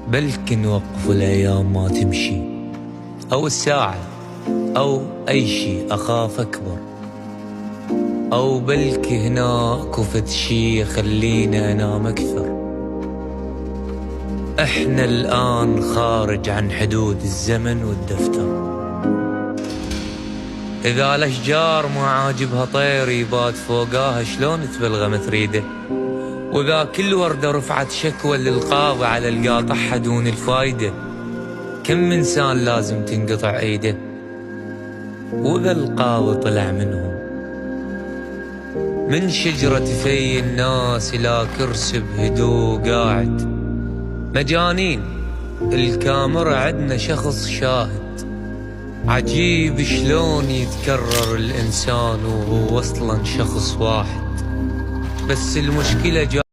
بلكي نوقف الأيام ما تمشي، أو الساعة أو أي شي أخاف أكبر، أو بلكي هناك وفد شي يخليني أنام أكثر. إحنا الآن خارج عن حدود الزمن والدفتر. إذا الأشجار ما عاجبها طير يبات فوقاها شلون تبلغم تريده، وإذا كل وردة رفعت شكوى للقاضي على القاطعها دون الفايدة، كم إنسان لازم تنقطع ايده، وإذا القاضي طلع منهم من شجرة في الناس إلى كرسي بهدوء قاعد مجانين. الكاميرا عدنا شخص شاهد، عجيب شلون يتكرر الإنسان وهو أصلا شخص واحد. بس المشكلة